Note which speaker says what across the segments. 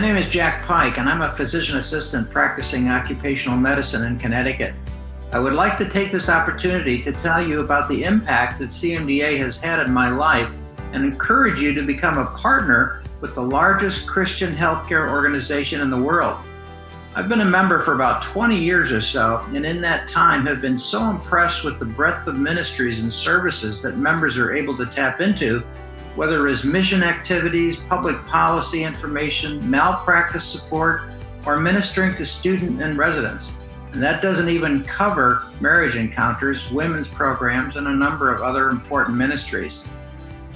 Speaker 1: name is Jack Pike, and I'm a physician assistant practicing occupational medicine in Connecticut. I would like to take this opportunity to tell you about the impact that CMDA has had in my life and encourage you to become a partner with the largest Christian healthcare organization in the world. I've been a member for about 20 years or so, and in that time have been so impressed with the breadth of ministries and services that members are able to tap into, whether it is mission activities, public policy information, malpractice support, or ministering to students and residents. And that doesn't even cover marriage encounters, women's programs, and a number of other important ministries.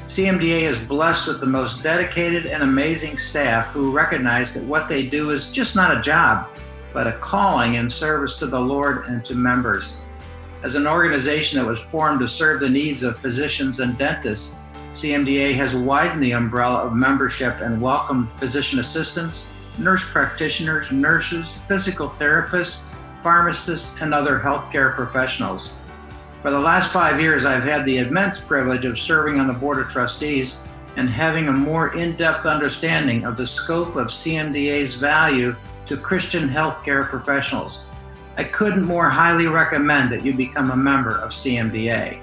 Speaker 1: CMDA is blessed with the most dedicated and amazing staff who recognize that what they do is just not a job, but a calling in service to the Lord and to members. As an organization that was formed to serve the needs of physicians and dentists, CMDA has widened the umbrella of membership and welcomed physician assistants, nurse practitioners, nurses, physical therapists, pharmacists, and other healthcare professionals. For the last 5 years, I've had the immense privilege of serving on the Board of Trustees and having a more in-depth understanding of the scope of CMDA's value to Christian healthcare professionals. I couldn't more highly recommend that you become a member of CMDA.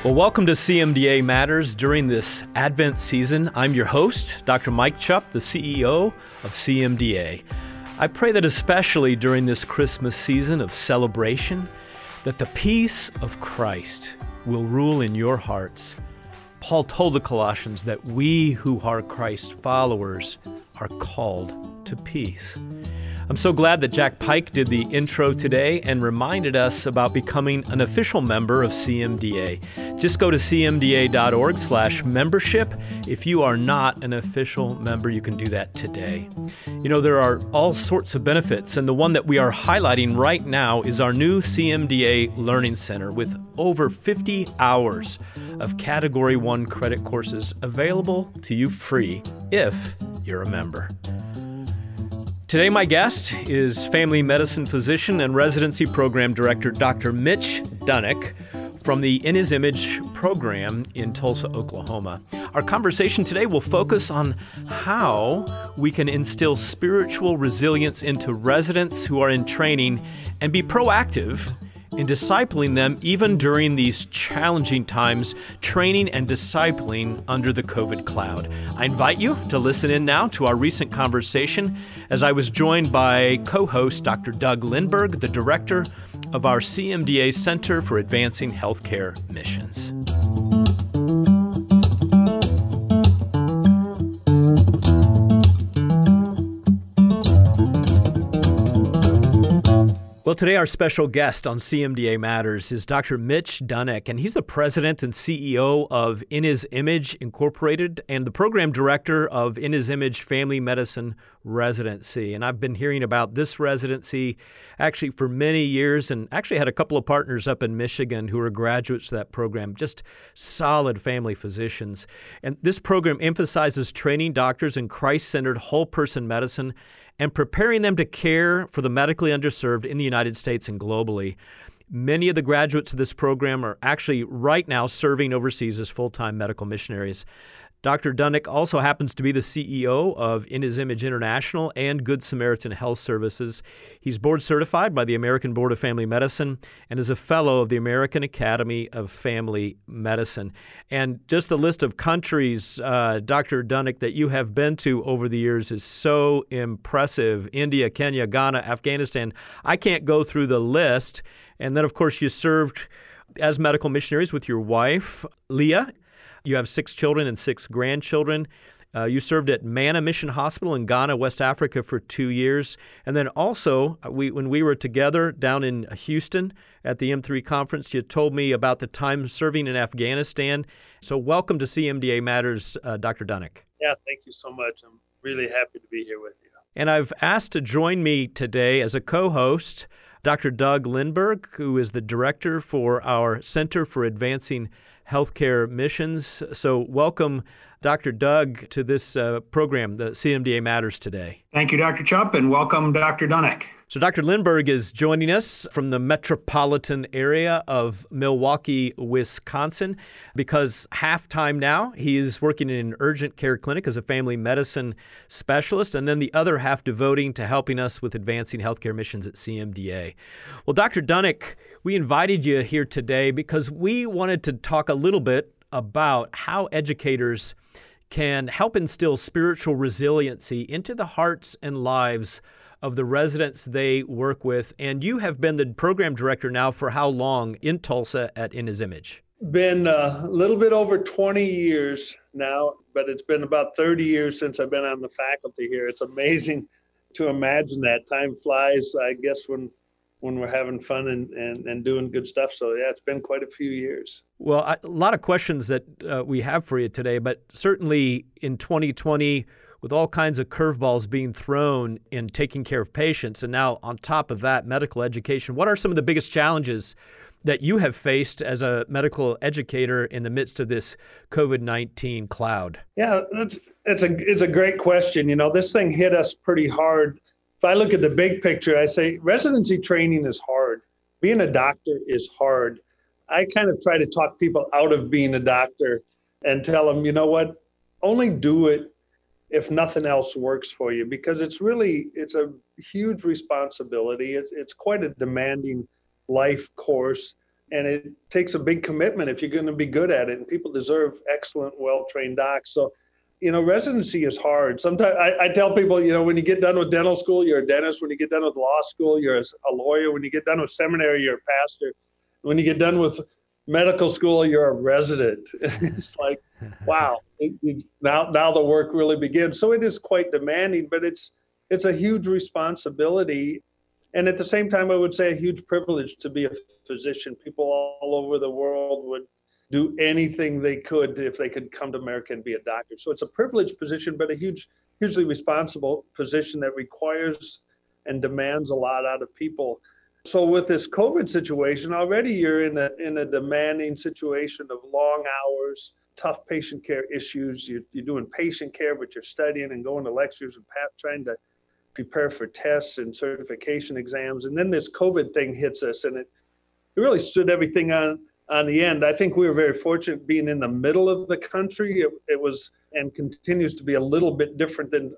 Speaker 2: Well, welcome to CMDA Matters during this Advent season. I'm your host, Dr. Mike Chupp, the CEO of CMDA. I pray that especially during this Christmas season of celebration, that the peace of Christ will rule in your hearts. Paul told the Colossians that we who are Christ's followers are called to peace. I'm so glad that Jack Pike did the intro today and reminded us about becoming an official member of CMDA. Just go to cmda.org/membership. If you are not an official member, you can do that today. You know, there are all sorts of benefits, and the one that we are highlighting right now is our new CMDA Learning Center with over 50 hours of Category 1 credit courses available to you free if you're a member. Today, my guest is family medicine physician and residency program director, Dr. Mitch Duininck from the In His Image program in Tulsa, Oklahoma. Our conversation today will focus on how we can instill spiritual resilience into residents who are in training and be proactive in discipling them even during these challenging times, training and discipling under the COVID cloud. I invite you to listen in now to our recent conversation as I was joined by co-host Dr. Doug Lindberg, the director of our CMDA Center for Advancing Healthcare Missions. Well, today our special guest on CMDA Matters is Dr. Mitch Duininck, and he's the president and CEO of In His Image Incorporated and the program director of In His Image Family Medicine Residency. And I've been hearing about this residency actually for many years, and actually had a couple of partners up in Michigan who are graduates of that program, just solid family physicians. And this program emphasizes training doctors in Christ-centered whole-person medicine and preparing them to care for the medically underserved in the United States and globally. Many of the graduates of this program are actually right now serving overseas as full-time medical missionaries. Dr. Duininck also happens to be the CEO of In His Image International and Good Samaritan Health Services. He's board certified by the American Board of Family Medicine and is a fellow of the American Academy of Family Medicine. And just the list of countries, Dr. Duininck, that you have been to over the years is so impressive. India, Kenya, Ghana, Afghanistan. I can't go through the list. And then, of course, you served as medical missionaries with your wife, Leah. You have 6 children and 6 grandchildren. You served at Mana Mission Hospital in Ghana, West Africa for 2 years. And then also, when we were together down in Houston at the M3 conference, you told me about the time serving in Afghanistan. So welcome to CMDA Matters, Dr. Duininck.
Speaker 3: Yeah, thank you so much. I'm really happy to be here with you.
Speaker 2: And I've asked to join me today as a co-host Dr. Doug Lindberg, who is the director for our Center for Advancing Healthcare Missions. So welcome, Dr. Doug to this program, the CMDA Matters today.
Speaker 4: Thank you, Dr. Chupp, and welcome, Dr. Duininck.
Speaker 2: So Dr. Lindberg is joining us from the metropolitan area of Milwaukee, Wisconsin, because half-time now he is working in an urgent care clinic as a family medicine specialist, and then the other half devoting to helping us with advancing healthcare missions at CMDA. Well, Dr. Duininck, we invited you here today because we wanted to talk a little bit about how educators can help instill spiritual resiliency into the hearts and lives of the residents they work with. And you have been the program director now for how long in Tulsa at In His Image?
Speaker 3: Been a little bit over 20 years now, but it's been about 30 years since I've been on the faculty here. It's amazing to imagine that. Time flies, I guess, when we're having fun and doing good stuff. So yeah, it's been quite a few years.
Speaker 2: Well, a lot of questions that we have for you today, but certainly in 2020, with all kinds of curveballs being thrown in taking care of patients, and now on top of that, medical education, what are some of the biggest challenges that you have faced as a medical educator in the midst of this COVID-19 cloud?
Speaker 3: Yeah, it's a great question. You know, this thing hit us pretty hard. If I look at the big picture, I say residency training is hard. Being a doctor is hard. I kind of try to talk people out of being a doctor and tell them, you know what, only do it if nothing else works for you, because it's a huge responsibility. It's quite a demanding life course, and it takes a big commitment if you're going to be good at it, and people deserve excellent, well-trained docs. So, you know, residency is hard. Sometimes I tell people, you know, when you get done with dental school, you're a dentist. When you get done with law school, you're a lawyer. When you get done with seminary, you're a pastor. When you get done with medical school, you're a resident. It's like, wow, now the work really begins. So it is quite demanding, but it's a huge responsibility. And at the same time, I would say a huge privilege to be a physician. People all over the world would do anything they could if they could come to America and be a doctor. So it's a privileged position, but a hugely responsible position that requires and demands a lot out of people. So with this COVID situation, already you're in a demanding situation of long hours, tough patient care issues. You're doing patient care, but you're studying and going to lectures and trying to prepare for tests and certification exams. And then this COVID thing hits us, and it really stood everything on the end. I think we were very fortunate being in the middle of the country. It was and continues to be a little bit different than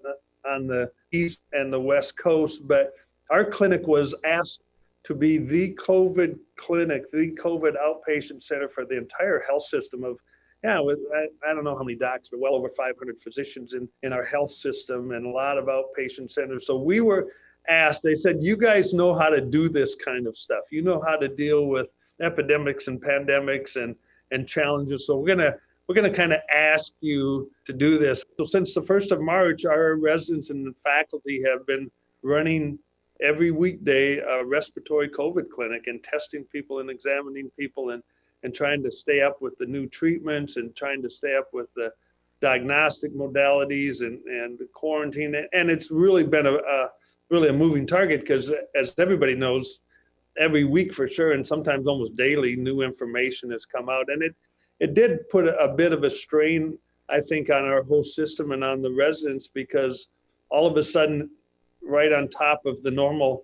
Speaker 3: on the East and the West Coast, but our clinic was asked to be the COVID clinic, the COVID outpatient center for the entire health system of, I don't know how many docs, but well over 500 physicians in our health system and a lot of outpatient centers. So we were asked, they said, you guys know how to do this kind of stuff. You know how to deal with epidemics and pandemics and challenges. So we're gonna kind of ask you to do this. So since the 1st of March, our residents and the faculty have been running every weekday a respiratory COVID clinic and testing people and examining people and trying to stay up with the new treatments and trying to stay up with the diagnostic modalities and the quarantine. And it's really been really a moving target because, as everybody knows, every week for sure, and sometimes almost daily, new information has come out. And it did put a bit of a strain, I think, on our whole system and on the residents, because all of a sudden, right on top of the normal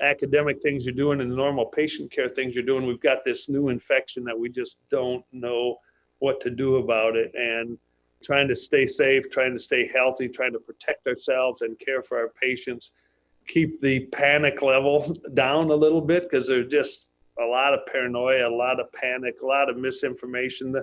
Speaker 3: academic things you're doing and the normal patient care things you're doing, we've got this new infection that we just don't know what to do about it. And trying to stay safe, trying to stay healthy, trying to protect ourselves and care for our patients, keep the panic level down a little bit, because there's just a lot of paranoia, a lot of panic, a lot of misinformation.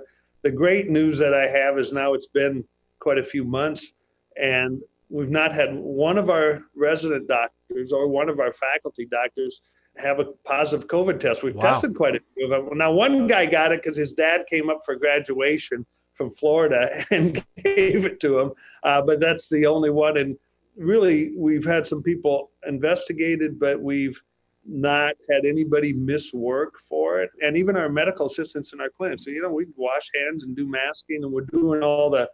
Speaker 3: The great news that I have is now it's been quite a few months, and we've not had one of our resident doctors or one of our faculty doctors have a positive COVID test. We've tested quite a few of them. Now, one guy got it because his dad came up for graduation from Florida and gave it to him, but that's the only one. And really, we've had some people investigated, but we've not had anybody miss work for it. And even our medical assistants in our clinic. So, we wash hands and do masking, and we're doing all the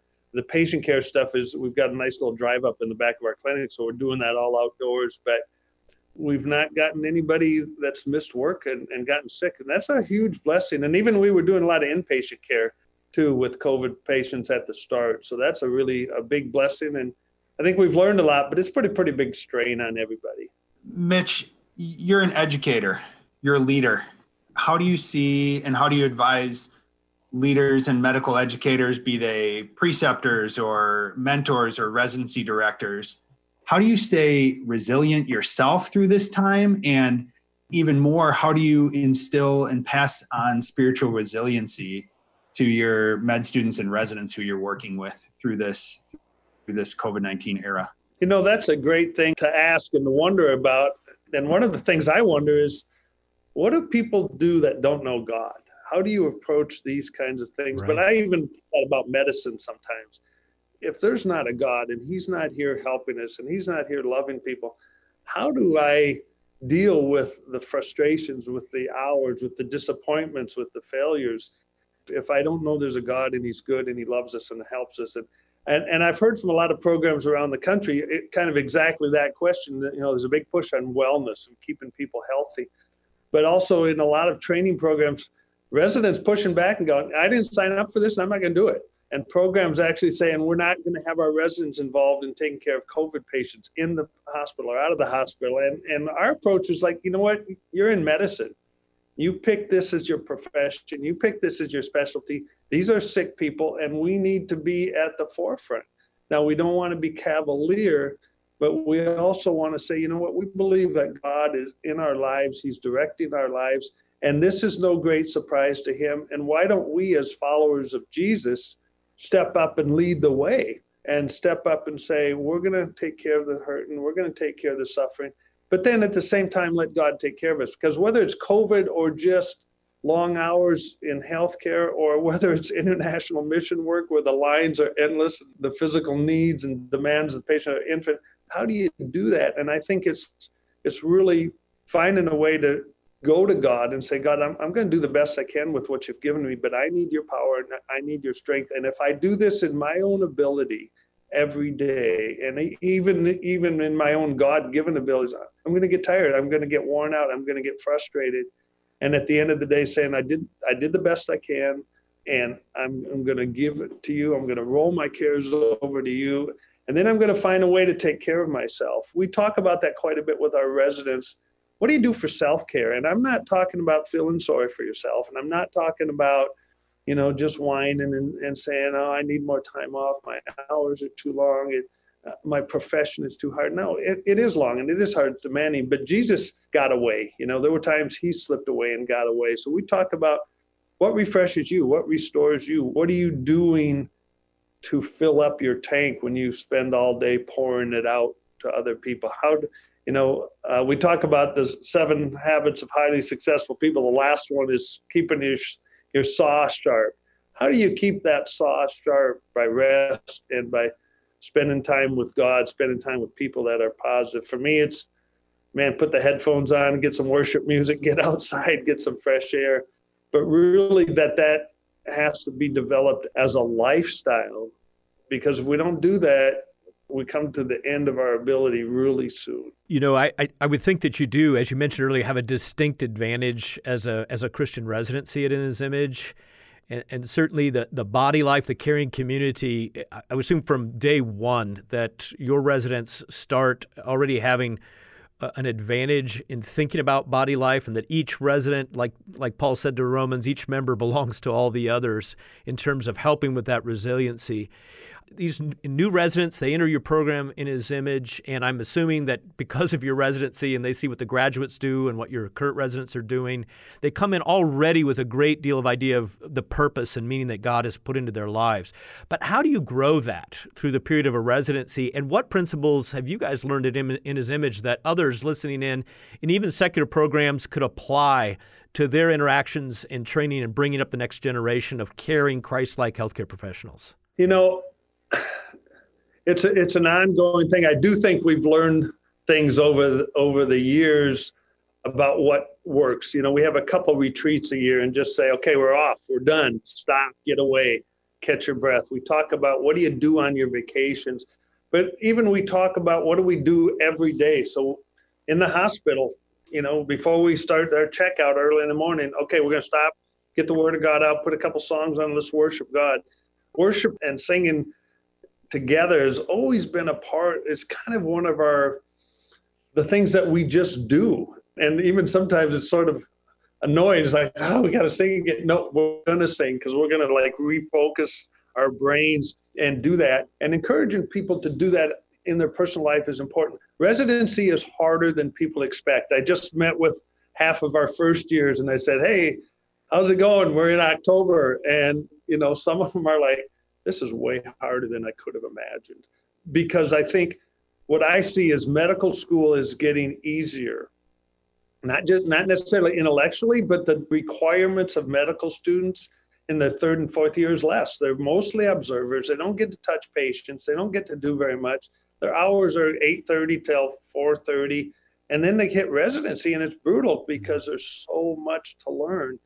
Speaker 3: patient care stuff. We've got a nice little drive up in the back of our clinic, so we're doing that all outdoors, but we've not gotten anybody that's missed work and gotten sick. And that's a huge blessing. And even we were doing a lot of inpatient care. too with COVID patients at the start. So that's a big blessing. And I think we've learned a lot, but it's pretty big strain on everybody.
Speaker 4: Mitch, you're an educator, you're a leader. How do you see and how do you advise leaders and medical educators, be they preceptors or mentors or residency directors? How do you stay resilient yourself through this time? And even more, how do you instill and pass on spiritual resiliency to your med students and residents who you're working with through this COVID-19 era?
Speaker 3: That's a great thing to ask and to wonder about. And one of the things I wonder is, what do people do that don't know God? How do you approach these kinds of things? Right. But I even thought about medicine sometimes. If there's not a God and he's not here helping us and he's not here loving people, how do I deal with the frustrations, with the hours, with the disappointments, with the failures, if I don't know there's a God and he's good and he loves us and helps us? And I've heard from a lot of programs around the country, kind of exactly that question. That, there's a big push on wellness and keeping people healthy. But also in a lot of training programs, residents pushing back and going, I didn't sign up for this and I'm not going to do it. And programs actually saying, we're not going to have our residents involved in taking care of COVID patients in the hospital or out of the hospital. And our approach was like, you know what, you're in medicine. You pick this as your profession. You pick this as your specialty. These are sick people and we need to be at the forefront. Now, we don't want to be cavalier, but we also want to say, you know what, we believe that God is in our lives. He's directing our lives. And this is no great surprise to him. And why don't we as followers of Jesus step up and lead the way and step up and say, we're going to take care of the hurt and we're going to take care of the suffering. But then at the same time, let God take care of us. Because whether it's COVID or just long hours in healthcare, or whether it's international mission work where the lines are endless, the physical needs and demands of the patient are infinite, how do you do that? And I think it's really finding a way to go to God and say, God, I'm going to do the best I can with what you've given me, but I need your power and I need your strength. And if I do this in my own ability every day, and even in my own God-given abilities, I'm going to get tired. I'm going to get worn out. I'm going to get frustrated. And at the end of the day, saying, I did the best I can, and I'm going to give it to you. I'm going to roll my cares over to you. And then I'm going to find a way to take care of myself. We talk about that quite a bit with our residents. What do you do for self-care? And I'm not talking about feeling sorry for yourself. And I'm not talking about, just whining and saying, oh, I need more time off. My hours are too long. My profession is too hard. No, it is long and it is hard, demanding. But Jesus got away. There were times he slipped away and got away. So we talk about what refreshes you, what restores you. What are you doing to fill up your tank when you spend all day pouring it out to other people? We talk about the 7 habits of highly successful people. The last one is keeping your saw sharp. How do you keep that saw sharp? By rest and by spending time with God, spending time with people that are positive. For me, it's, put the headphones on, get some worship music, get outside, get some fresh air. But really that has to be developed as a lifestyle, because if we don't do that, we come to the end of our ability really soon.
Speaker 2: I would think that you do, as you mentioned earlier, have a distinct advantage as a Christian residency at In His Image. And certainly the body life, the caring community, I would assume from day one that your residents start already having an advantage in thinking about body life, and that each resident, like Paul said to Romans, each member belongs to all the others in terms of helping with that resiliency. These new residents, they enter your program In His Image, and I'm assuming that because of your residency and they see what the graduates do and what your current residents are doing, they come in already with a great deal of idea of the purpose and meaning that God has put into their lives. But how do you grow that through the period of a residency, and what principles have you guys learned at In His Image that others listening in, and even secular programs, could apply to their interactions and training and bringing up the next generation of caring, Christ-like healthcare professionals?
Speaker 3: It's an ongoing thing. I do think we've learned things over the years about what works. We have a couple retreats a year and just say, okay, we're off, we're done, stop, get away, catch your breath. We talk about what do you do on your vacations, but even we talk about what do we do every day. So in the hospital, before we start our checkout early in the morning, okay, we're going to stop, get the word of God out, put a couple songs on, let's worship God. Worship and singing together has always been a part. It's kind of one of the things that we just do. And even sometimes it's sort of annoying. It's like, oh, we got to sing again. No, we're going to sing because we're going to like refocus our brains and do that. And encouraging people to do that in their personal life is important. Residency is harder than people expect. I just met with half of our first years and I said, hey, how's it going? We're in October. And, some of them are like, this is way harder than I could have imagined. Because I think what I see is medical school is getting easier. Not necessarily intellectually, but the requirements of medical students in the third and fourth year is less. They're mostly observers. They don't get to touch patients. They don't get to do very much. Their hours are 8:30 till 4:30. And then they hit residency and it's brutal because there's so much to learn.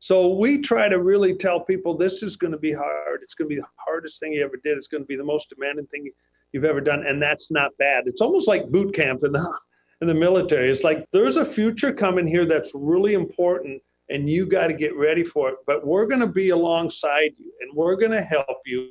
Speaker 3: So we try to really tell people this is going to be hard. It's going to be the hardest thing you ever did. It's going to be the most demanding thing you've ever done. And that's not bad. It's almost like boot camp in the military. It's like there's a future coming here that's really important and you got to get ready for it. But we're going to be alongside you and we're going to help you.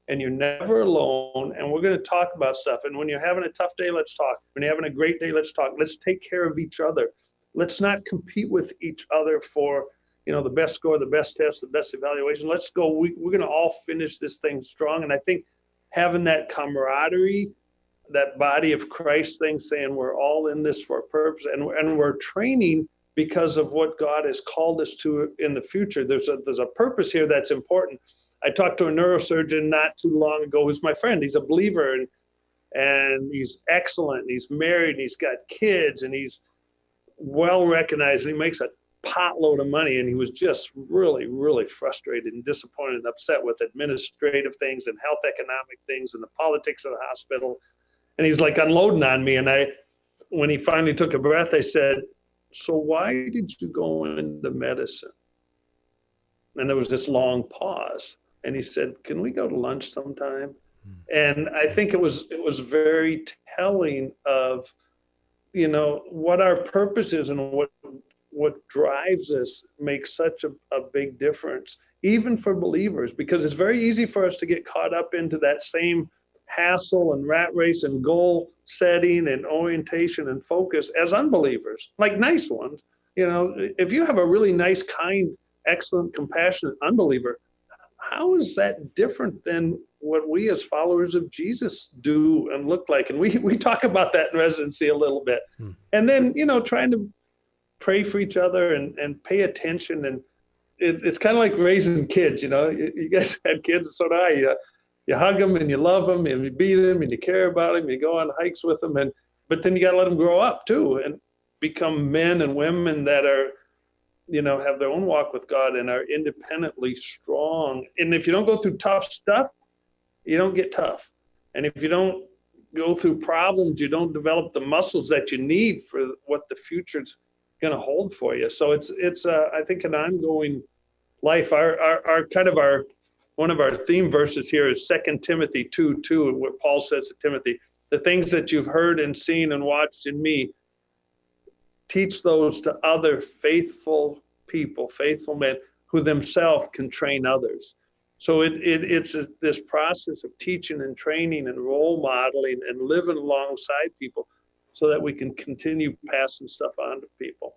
Speaker 3: And you're never alone. And we're going to talk about stuff. And when you're having a tough day, let's talk. When you're having a great day, let's talk. Let's take care of each other. Let's not compete with each other for, the best score, the best test, the best evaluation. Let's go. We're going to all finish this thing strong. And I think having that camaraderie, that body of Christ thing, saying we're all in this for a purpose, and we're training because of what God has called us to in the future. There's a purpose here that's important. I talked to a neurosurgeon not too long ago who's my friend. He's a believer and he's excellent. And he's married and he's got kids and he's well recognized and he makes a potload of money. And he was just really, really frustrated and disappointed and upset with administrative things and health economic things and the politics of the hospital. And he's like unloading on me. And when he finally took a breath, I said, so why did you go into medicine? And there was this long pause. And he said, can we go to lunch sometime? And I think it was very telling of, what our purpose is and what drives us makes such a big difference, even for believers, because it's very easy for us to get caught up into that same hassle and rat race and goal setting and orientation and focus as unbelievers, like nice ones. If you have a really nice, kind, excellent, compassionate unbeliever, how is that different than what we as followers of Jesus do and look like? And we talk about that in residency a little bit. And then, trying to pray for each other and pay attention. And it's kind of like raising kids, you guys had kids, and so do I. You hug them and you love them and you beat them and you care about them. You go on hikes with them. But then you got to let them grow up too and become men and women that are, have their own walk with God and are independently strong. And if you don't go through tough stuff, you don't get tough. And if you don't go through problems, you don't develop the muscles that you need for what the future's going to hold for you. So it's I think an ongoing life. Our one of our theme verses here is 2 Timothy 2:2, where Paul says to Timothy, the things that you've heard and seen and watched in me, teach those to other faithful people, faithful men who themselves can train others. So it's this process of teaching and training and role modeling and living alongside people so that we can continue passing stuff on to people.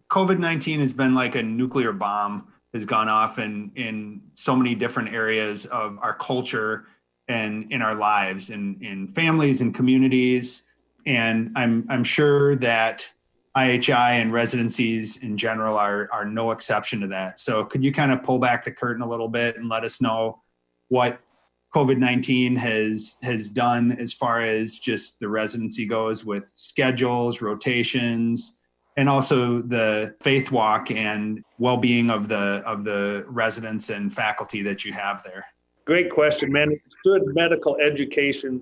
Speaker 4: COVID-19 has been like a nuclear bomb, has gone off in so many different areas of our culture and in our lives and in families and communities. And I'm sure that IHI and residencies in general are no exception to that. So could you kind of pull back the curtain a little bit and let us know what COVID-19 has done as far as just the residency goes with schedules, rotations, and also the faith walk and well-being of the residents and faculty that you have there?
Speaker 3: Great question, man. It's good medical education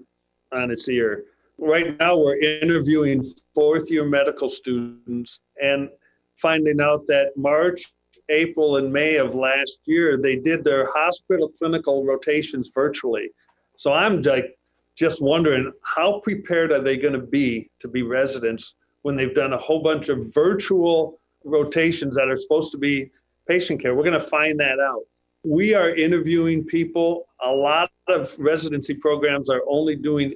Speaker 3: on its ear. Right now, we're interviewing fourth-year medical students and finding out that March, April, and May of last year, they did their hospital clinical rotations virtually. So I'm just wondering, how prepared are they going to be residents when they've done a whole bunch of virtual rotations that are supposed to be patient care. We're going to find that out. We are interviewing people. A lot of residency programs are only doing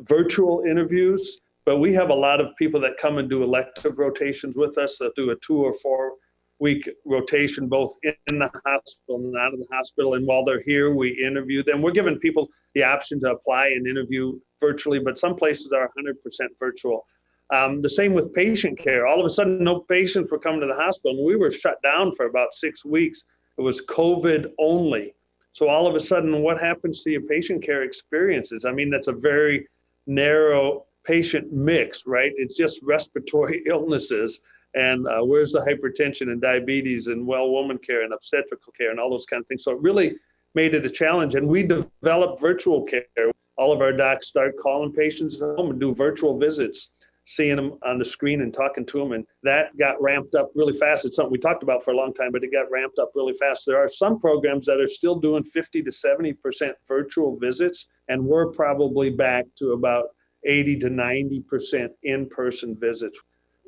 Speaker 3: virtual interviews, but we have a lot of people that come and do elective rotations with us that do a 2 or 4 week rotation, both in the hospital and out of the hospital. And while they're here, we interview them. We're giving people the option to apply and interview virtually, but some places are 100% virtual. The same with patient care. All of a sudden, no patients were coming to the hospital, and we were shut down for about 6 weeks. It was COVID only. So all of a sudden, what happens to your patient care experiences? I mean, that's a very narrow patient mix, right? It's just respiratory illnesses. And where's the hypertension and diabetes and well woman care and obstetrical care and all those kind of things. So it really made it a challenge. And we developed virtual care. All of our docs start calling patients at home and do virtual visits, seeing them on the screen and talking to them. And that got ramped up really fast. It's something we talked about for a long time, but it got ramped up really fast. There are some programs that are still doing 50 to 70% virtual visits, and we're probably back to about 80 to 90% in-person visits.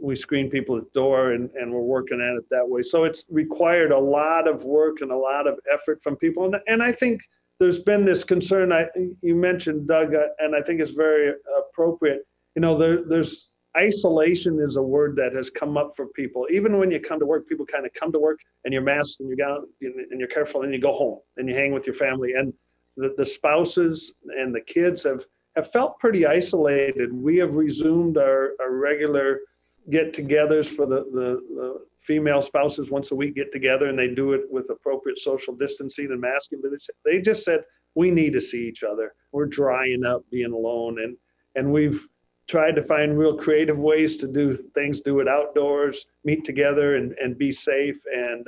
Speaker 3: We screen people at the door, and we're working at it that way. So it's required a lot of work and a lot of effort from people. And I think there's been this concern, you mentioned, Doug, and I think it's very appropriate. You know, there's isolation is a word that has come up for people. Even when you come to work, people kind of come to work and you're masked and you're down and you're careful, and you go home and you hang with your family. And the spouses and the kids have felt pretty isolated. We have resumed our regular get-togethers for the female spouses. Once a week get together, and they do it with appropriate social distancing and masking. But they just said, we need to see each other. We're drying up being alone. And we've tried to find real creative ways to do things, do it outdoors, meet together and be safe. And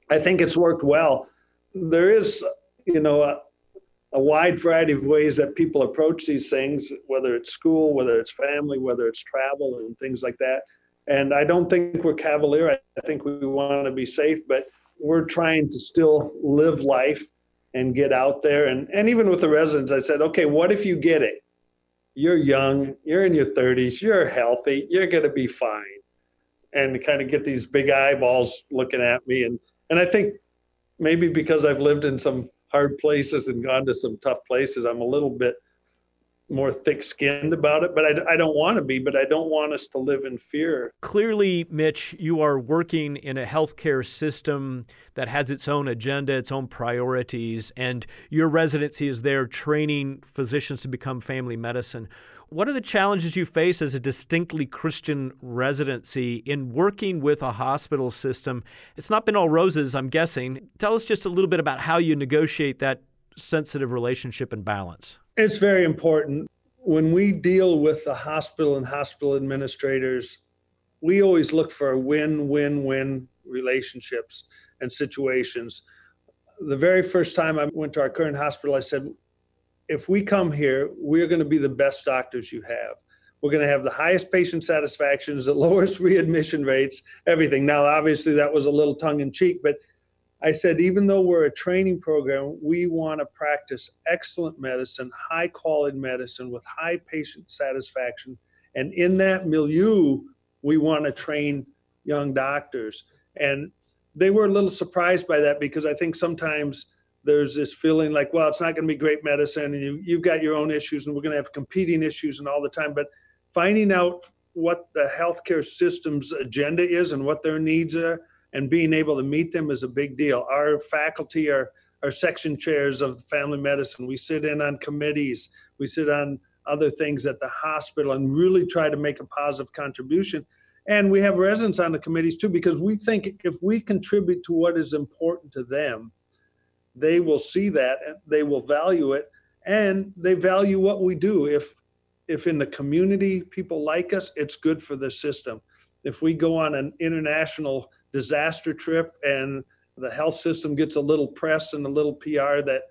Speaker 3: I think it's worked well. There is, you know, a wide variety of ways that people approach these things, whether it's school, whether it's family, whether it's travel and things like that. And I don't think we're cavalier. I think we want to be safe, but we're trying to still live life and get out there. And even with the residents, I said, okay, what if you get it? You're young, you're in your 30s, you're healthy, you're going to be fine. And kind of get these big eyeballs looking at me. And I think maybe because I've lived in some hard places and gone to some tough places, I'm a little bit more thick-skinned about it, but I don't want to be, but I don't want us to live in fear.
Speaker 2: Clearly, Mitch, you are working in a healthcare system that has its own agenda, its own priorities, and your residency is there training physicians to become family medicine. What are the challenges you face as a distinctly Christian residency in working with a hospital system? It's not been all roses, I'm guessing. Tell us just a little bit about how you negotiate that sensitive relationship and balance.
Speaker 3: It's very important. When we deal with the hospital and hospital administrators, we always look for win-win-win relationships and situations. The very first time I went to our current hospital, I said, if we come here, we're going to be the best doctors you have. We're going to have the highest patient satisfactions, the lowest readmission rates, everything. Now, obviously, that was a little tongue-in-cheek, but I said, even though we're a training program, we want to practice excellent medicine, high-quality medicine with high patient satisfaction. And in that milieu, we want to train young doctors. And they were a little surprised by that, because I think sometimes there's this feeling like, well, it's not going to be great medicine, and you've got your own issues, and we're going to have competing issues and all the time. But finding out what the healthcare system's agenda is and what their needs are and being able to meet them is a big deal. Our faculty are section chairs of family medicine. We sit in on committees. We sit on other things at the hospital and really try to make a positive contribution. And we have residents on the committees too, because we think if we contribute to what is important to them, they will see that, they will value it, and they value what we do. If in the community people like us, it's good for the system. If we go on an international disaster trip and the health system gets a little press and a little PR that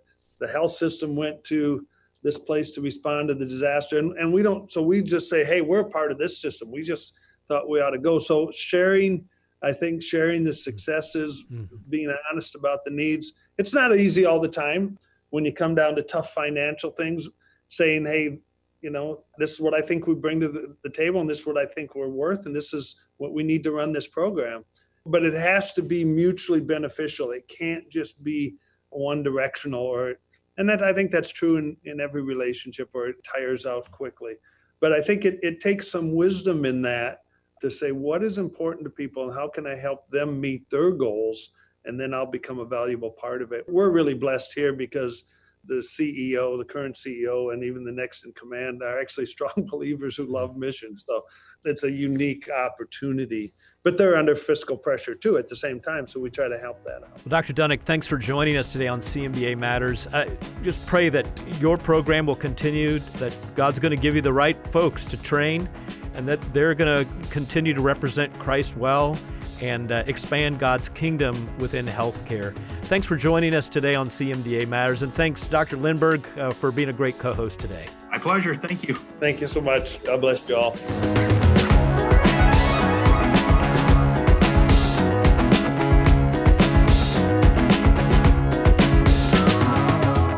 Speaker 3: the health system went to this place to respond to the disaster, and we don't, so we just say, hey, we're a part of this system. We just thought we ought to go. So sharing the successes, being honest about the needs. It's not easy all the time when you come down to tough financial things, saying, hey, you know, this is what I think we bring to the table, and this is what I think we're worth, and this is what we need to run this program. but it has to be mutually beneficial. It can't just be one directional, and I think that's true in every relationship, or it tires out quickly. But I think it takes some wisdom in that to say what is important to people and how can I help them meet their goals, and then I'll become a valuable part of it. We're really blessed here because the CEO, the current CEO, and even the next in command are actually strong believers who love mission. So it's a unique opportunity, but they're under fiscal pressure too at the same time. So we try to help that out.
Speaker 2: Well, Dr. Duininck, thanks for joining us today on CMDA Matters. Just pray that your program will continue, that God's going to give you the right folks to train, and that they're going to continue to represent Christ well and expand God's kingdom within healthcare. Thanks for joining us today on CMDA Matters, and thanks, Dr. Lindberg, for being a great co-host today.
Speaker 4: My pleasure. Thank you.
Speaker 3: Thank you so much. God bless you all.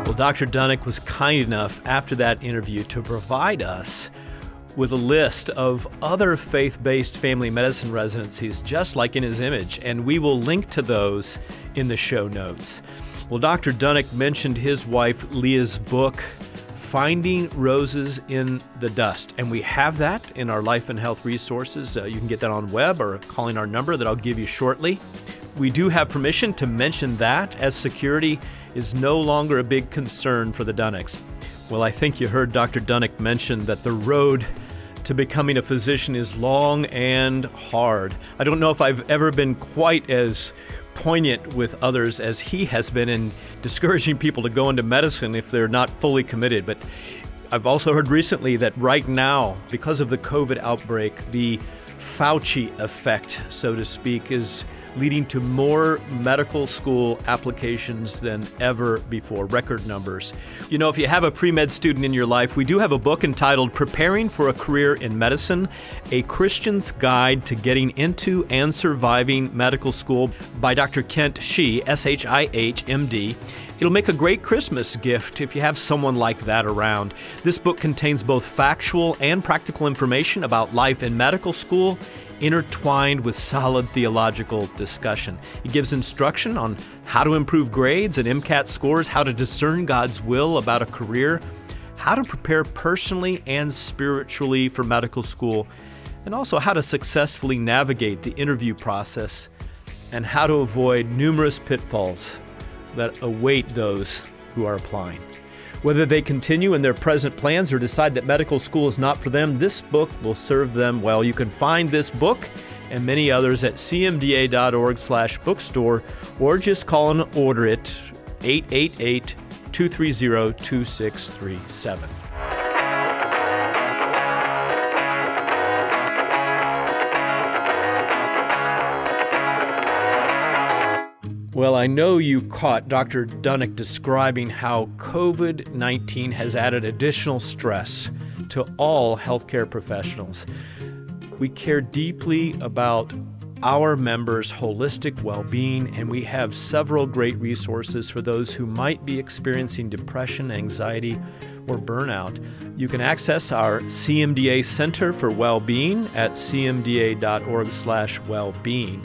Speaker 2: Well, Dr. Duininck was kind enough after that interview to provide us with a list of other faith-based family medicine residencies just like In His Image, and we will link to those in the show notes. Well, Dr. Duininck mentioned his wife Leah's book, Finding Roses in the Dust, and we have that in our Life and Health resources. You can get that on web or calling our number that I'll give you shortly. We do have permission to mention that, as security is no longer a big concern for the Duinicks. Well, I think you heard Dr. Duininck mention that the road to becoming a physician is long and hard. I don't know if I've ever been quite as poignant with others as he has been in discouraging people to go into medicine if they're not fully committed. But I've also heard recently that right now, because of the COVID outbreak, the Fauci effect, so to speak, is leading to more medical school applications than ever before, record numbers. You know, if you have a pre-med student in your life, we do have a book entitled Preparing for a Career in Medicine, A Christian's Guide to Getting Into and Surviving Medical School by Dr. Kent Shih, S-H-I-H, M.D. It'll make a great Christmas gift if you have someone like that around. This book contains both factual and practical information about life in medical school, intertwined with solid theological discussion. It gives instruction on how to improve grades and MCAT scores, how to discern God's will about a career, how to prepare personally and spiritually for medical school, and also how to successfully navigate the interview process and how to avoid numerous pitfalls that await those who are applying. Whether they continue in their present plans or decide that medical school is not for them, this book will serve them well. You can find this book and many others at cmda.org/bookstore, or just call and order it, 888-230-2637. Well, I know you caught Dr. Duininck describing how COVID-19 has added additional stress to all healthcare professionals. We care deeply about our members' holistic well-being, and we have several great resources for those who might be experiencing depression, anxiety, or burnout. You can access our CMDA Center for Wellbeing at cmda.org/wellbeing.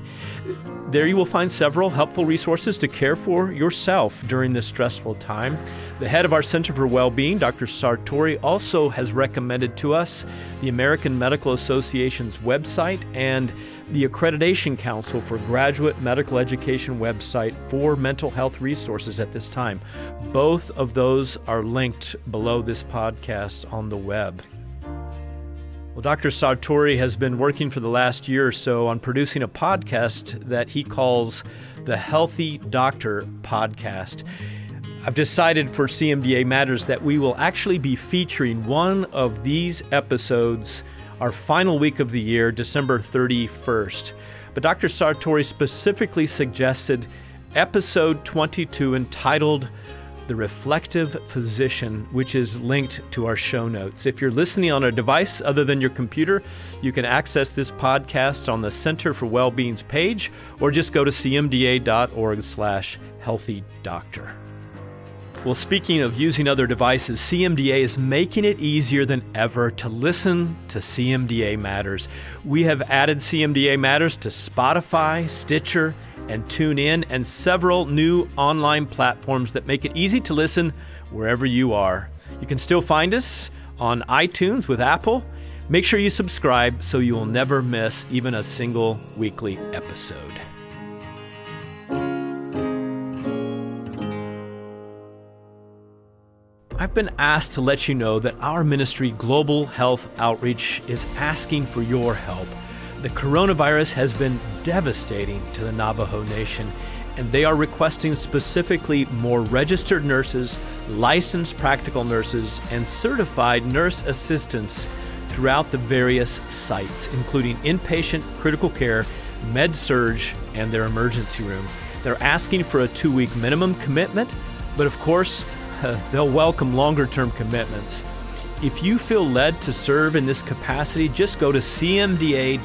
Speaker 2: There you will find several helpful resources to care for yourself during this stressful time. The head of our Center for Wellbeing, Dr. Sartori, also has recommended to us the American Medical Association's website and the Accreditation Council for Graduate Medical Education website for mental health resources at this time. Both of those are linked below this podcast on the web. Well, Dr. Sartori has been working for the last year or so on producing a podcast that he calls the Healthy Doctor Podcast. I've decided for CMDA Matters that we will actually be featuring one of these episodes our final week of the year, December 31st. But Dr. Sartori specifically suggested episode 22 entitled The Reflective Physician, which is linked to our show notes. If you're listening on a device other than your computer, you can access this podcast on the Center for Wellbeing's page, or just go to cmda.org/healthydoctor. Well, speaking of using other devices, CMDA is making it easier than ever to listen to CMDA Matters. We have added CMDA Matters to Spotify, Stitcher, and TuneIn, and several new online platforms that make it easy to listen wherever you are. You can still find us on iTunes with Apple. Make sure you subscribe so you will never miss even a single weekly episode. I've been asked to let you know that our ministry, Global Health Outreach, is asking for your help. The coronavirus has been devastating to the Navajo Nation, and they are requesting specifically more registered nurses, licensed practical nurses, and certified nurse assistants throughout the various sites, including inpatient, critical care, med-surg, and their emergency room. They're asking for a 2-week minimum commitment, but of course, they'll welcome longer-term commitments. If you feel led to serve in this capacity, just go to cmda.org/GHO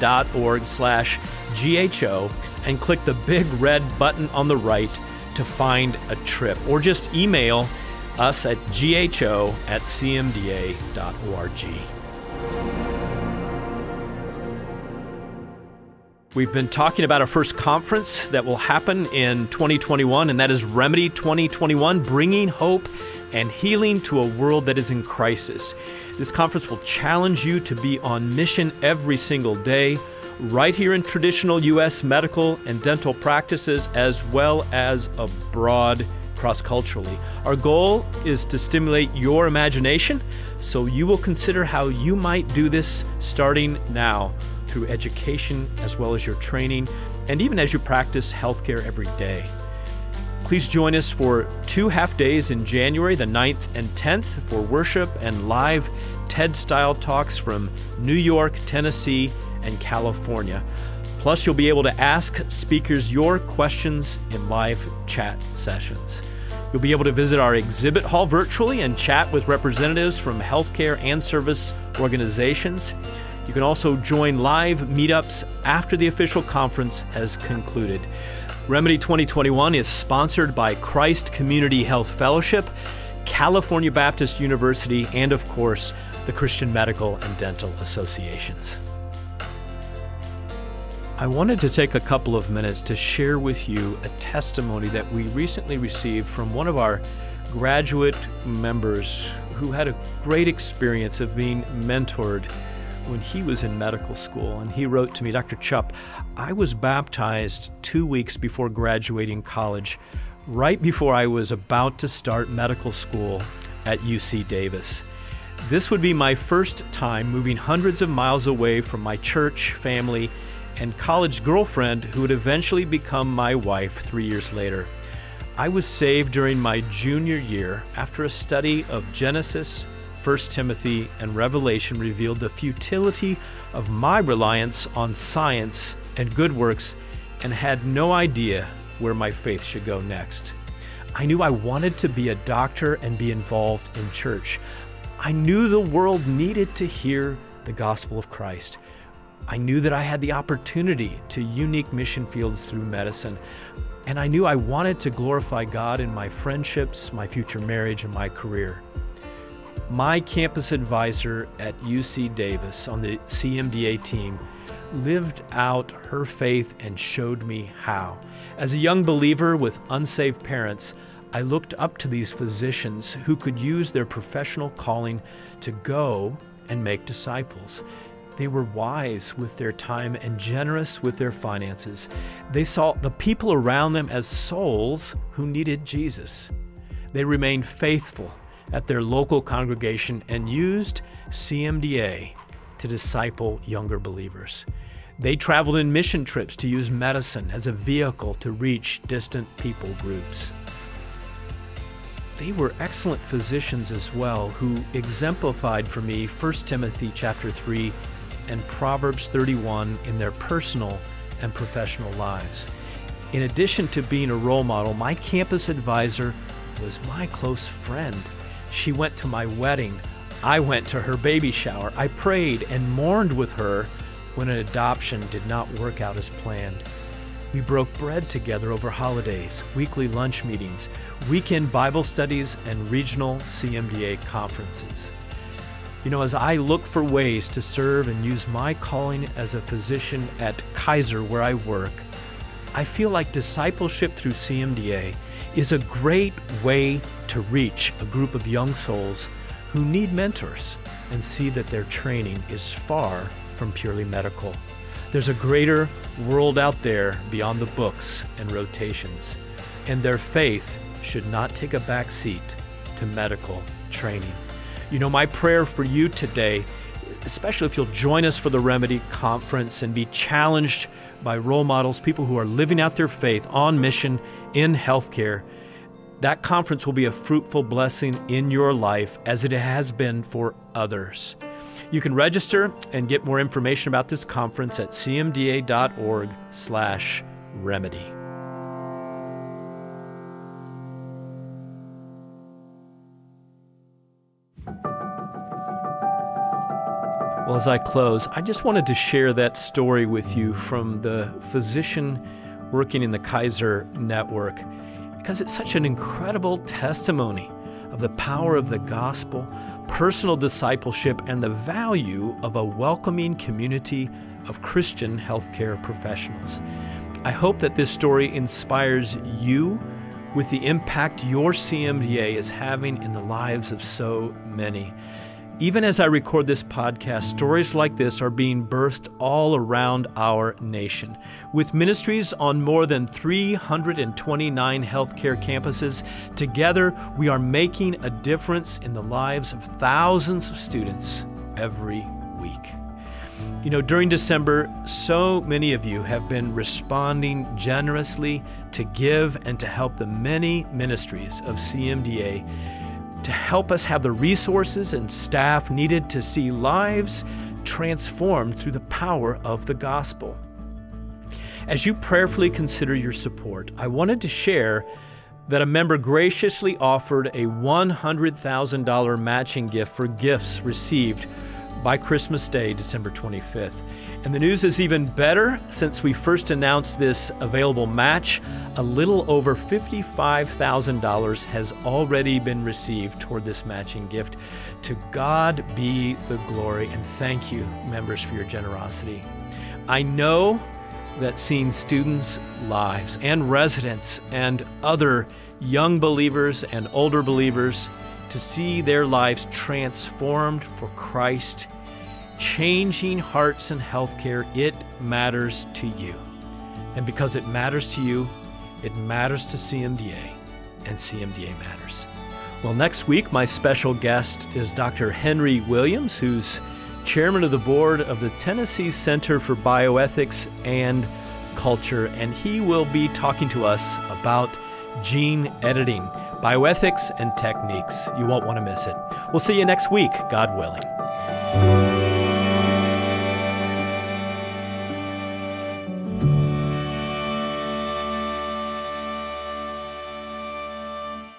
Speaker 2: and click the big red button on the right to find a trip, or just email us at gho@cmda.org. We've been talking about our first conference that will happen in 2021, and that is Remedy 2021, bringing hope and healing to a world that is in crisis. This conference will challenge you to be on mission every single day, right here in traditional U.S. medical and dental practices, as well as abroad cross-culturally. Our goal is to stimulate your imagination, so you will consider how you might do this starting now, through education as well as your training, and even as you practice healthcare every day. Please join us for 2 half-days in January, the 9th and 10th, for worship and live TED-style talks from New York, Tennessee, and California. Plus, you'll be able to ask speakers your questions in live chat sessions. You'll be able to visit our exhibit hall virtually and chat with representatives from healthcare and service organizations. You can also join live meetups after the official conference has concluded. Remedy 2021 is sponsored by Christ Community Health Fellowship, California Baptist University, and of course, the Christian Medical and Dental Associations. I wanted to take a couple of minutes to share with you a testimony that we recently received from one of our graduate members who had a great experience of being mentored when he was in medical school. And he wrote to me, "Dr. Chupp, I was baptized 2 weeks before graduating college, right before I was about to start medical school at UC Davis. This would be my first time moving hundreds of miles away from my church, family, and college girlfriend who would eventually become my wife 3 years later. I was saved during my junior year after a study of Genesis, 1 Timothy, and Revelation revealed the futility of my reliance on science and good works, and had no idea where my faith should go next. I knew I wanted to be a doctor and be involved in church. I knew the world needed to hear the gospel of Christ. I knew that I had the opportunity to unique mission fields through medicine, and I knew I wanted to glorify God in my friendships, my future marriage, and my career. My campus advisor at UC Davis on the CMDA team lived out her faith and showed me how. As a young believer with unsaved parents, I looked up to these physicians who could use their professional calling to go and make disciples. They were wise with their time and generous with their finances. They saw the people around them as souls who needed Jesus. They remained faithful at their local congregation and used CMDA to disciple younger believers. They traveled in mission trips to use medicine as a vehicle to reach distant people groups. They were excellent physicians as well, who exemplified for me 1 Timothy chapter 3 and Proverbs 31 in their personal and professional lives. In addition to being a role model, my campus advisor was my close friend. She went to my wedding. I went to her baby shower. I prayed and mourned with her when an adoption did not work out as planned. We broke bread together over holidays, weekly lunch meetings, weekend Bible studies, and regional CMDA conferences. You know, as I look for ways to serve and use my calling as a physician at Kaiser, where I work, I feel like discipleship through CMDA is a great way to reach a group of young souls who need mentors and see that their training is far from purely medical. There's a greater world out there beyond the books and rotations, and their faith should not take a back seat to medical training. You know, my prayer for you today, especially if you'll join us for the Remedy Conference and be challenged by role models, people who are living out their faith on mission in healthcare, that conference will be a fruitful blessing in your life as it has been for others. You can register and get more information about this conference at cmda.org/remedy. Well, as I close, I just wanted to share that story with you from the physician working in the Kaiser network, because it's such an incredible testimony of the power of the gospel, personal discipleship, and the value of a welcoming community of Christian healthcare professionals. I hope that this story inspires you with the impact your CMDA is having in the lives of so many. Even as I record this podcast, stories like this are being birthed all around our nation. With ministries on more than 329 healthcare campuses, together we are making a difference in the lives of thousands of students every week. You know, during December, so many of you have been responding generously to give and to help the many ministries of CMDA to help us have the resources and staff needed to see lives transformed through the power of the gospel. As you prayerfully consider your support, I wanted to share that a member graciously offered a $100,000 matching gift for gifts received by Christmas Day, December 25th. And the news is even better. Since we first announced this available match, a little over $55,000 has already been received toward this matching gift. To God be the glory, and thank you, members, for your generosity. I know that seeing students' lives and residents and other young believers and older believers to see their lives transformed for Christ, changing hearts in healthcare, it matters to you. And because it matters to you, it matters to CMDA, and CMDA matters. Well, next week, my special guest is Dr. Henry Williams, who's chairman of the board of the Tennessee Center for Bioethics and Culture, and he will be talking to us about gene editing, bioethics, and techniques. You won't want to miss it. We'll see you next week, God willing.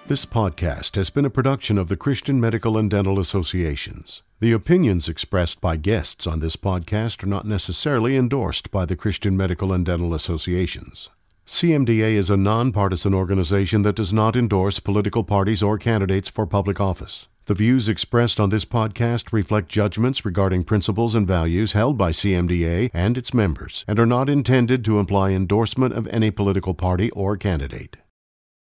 Speaker 5: This podcast has been a production of the Christian Medical and Dental Associations. The opinions expressed by guests on this podcast are not necessarily endorsed by the Christian Medical and Dental Associations. CMDA is a nonpartisan organization that does not endorse political parties or candidates for public office. The views expressed on this podcast reflect judgments regarding principles and values held by CMDA and its members and are not intended to imply endorsement of any political party or candidate.